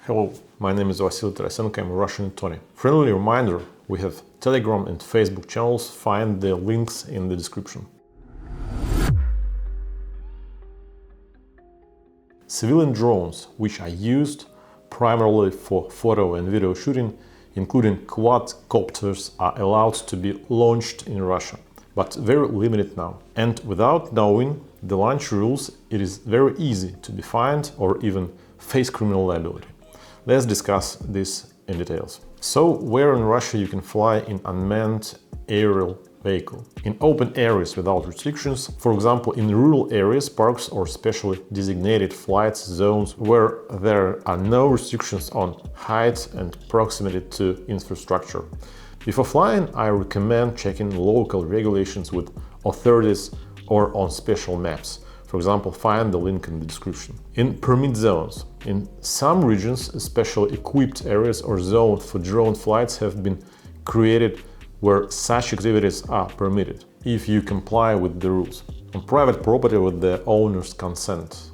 Hello, my name is Rosaviatsia, I'm a Russian attorney. Friendly reminder, we have Telegram and Facebook channels, find the links in the description. Civilian drones, which are used primarily for photo and video shooting, including quadcopters, are allowed to be launched in Russia, but very limited now. And without knowing the launch rules, it is very easy to be fined or even face criminal liability. Let's discuss this in details. So, where in Russia you can fly in unmanned aerial vehicle? In open areas without restrictions, for example in rural areas, parks or specially designated flight zones where there are no restrictions on height and proximity to infrastructure. Before flying, I recommend checking local regulations with authorities or on special maps. For example, find the link in the description. In permit zones. In some regions, especially equipped areas or zones for drone flights have been created where such activities are permitted, if you comply with the rules. On private property with the owner's consent.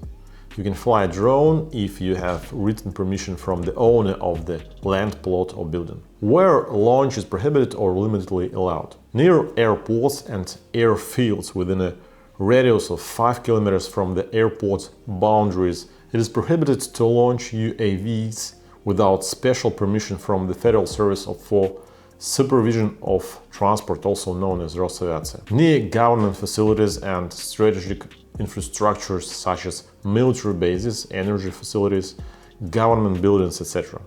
You can fly a drone if you have written permission from the owner of the land, plot or building. Where launch is prohibited or limitedly allowed. Near airports and airfields within a radius of 5 kilometers from the airport boundaries, it is prohibited to launch UAVs without special permission from the Federal Service for Supervision of Transport, also known as Rosaviatsia. Near government facilities and strategic infrastructures such as military bases, energy facilities, government buildings, etc.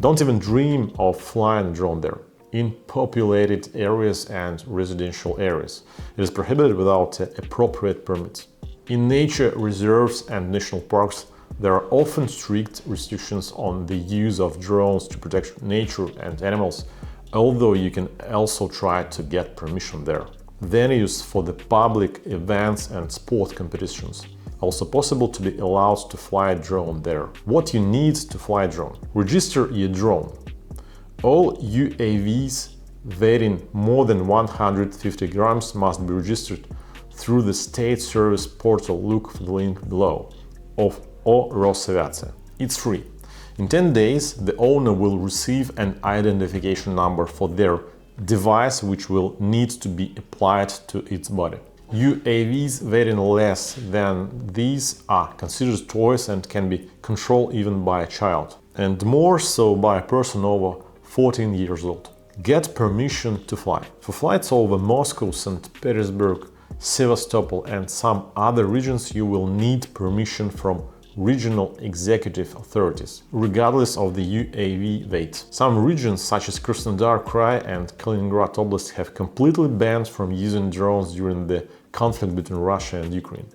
Don't even dream of flying a drone there. In populated areas and residential areas, it is prohibited without appropriate permits. In nature reserves and national parks, there are often strict restrictions on the use of drones to protect nature and animals, although you can also try to get permission there. Venues for the public events and sport competitions. Also possible to be allowed to fly a drone there. What you need to fly a drone. Register your drone. All UAVs weighing more than 150 grams must be registered through the state service portal. Look for the link below of Rosaviatsia. It's free. In 10 days, the owner will receive an identification number for their device, which will need to be applied to its body. UAVs weighing less than these are considered toys and can be controlled even by a child, and more so by a person over 14 years old. Get permission to fly. For flights over Moscow, St. Petersburg, Sevastopol and some other regions, you will need permission from regional executive authorities, regardless of the UAV weight. Some regions, such as Krasnodar Krai and Kaliningrad Oblast, have completely banned from using drones during the conflict between Russia and Ukraine.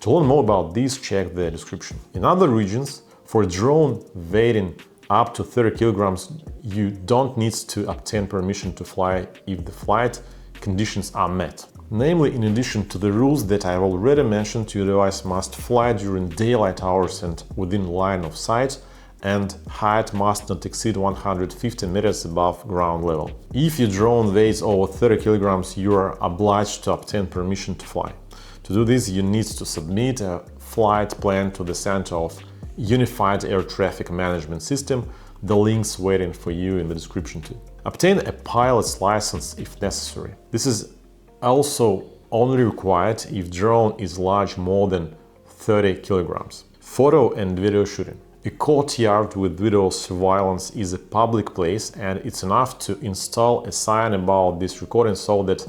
To learn more about this, check the description. In other regions, for a drone weighing up to 30 kilograms, you don't need to obtain permission to fly if the flight conditions are met. Namely, in addition to the rules that I've already mentioned, your device must fly during daylight hours and within line of sight, and height must not exceed 150 meters above ground level. If your drone weighs over 30 kilograms, you are obliged to obtain permission to fly. To do this, you need to submit a flight plan to the Center of Unified Air Traffic Management System. The link's waiting for you in the description too. Obtain a pilot's license if necessary. This is also only required if drone is large more than 30 kilograms. Photo and video shooting. A courtyard with video surveillance is a public place, and it's enough to install a sign about this recording so that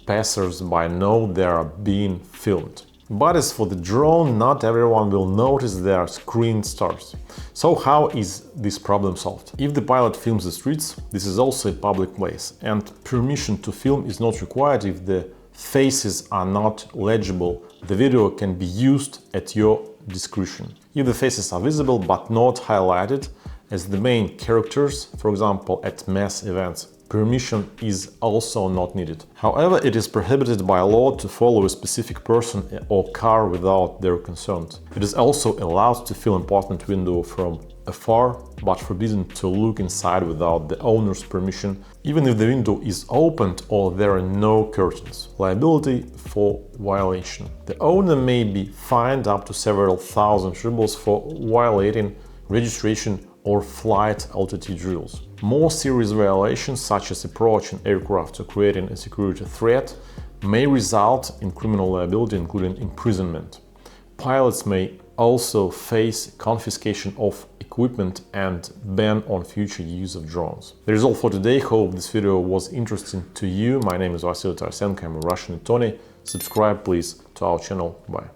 passers-by know they are being filmed. But as for the drone, not everyone will notice their screen stars. So how is this problem solved? If the pilot films the streets, this is also a public place, and permission to film is not required if the faces are not legible. The video can be used at your discretion. If the faces are visible but not highlighted as the main characters, for example at mass events, permission is also not needed. However, it is prohibited by law to follow a specific person or car without their consent. It is also allowed to film important window from afar, but forbidden to look inside without the owner's permission, even if the window is opened or there are no curtains. Liability for violation. The owner may be fined up to several thousand rubles for violating registration or flight altitude rules. More serious violations, such as approaching aircraft or creating a security threat, may result in criminal liability, including imprisonment. Pilots may also face confiscation of equipment and ban on future use of drones. That is all for today. Hope this video was interesting to you. My name is Rosaviatsia. I'm a Russian attorney. Subscribe please to our channel. Bye.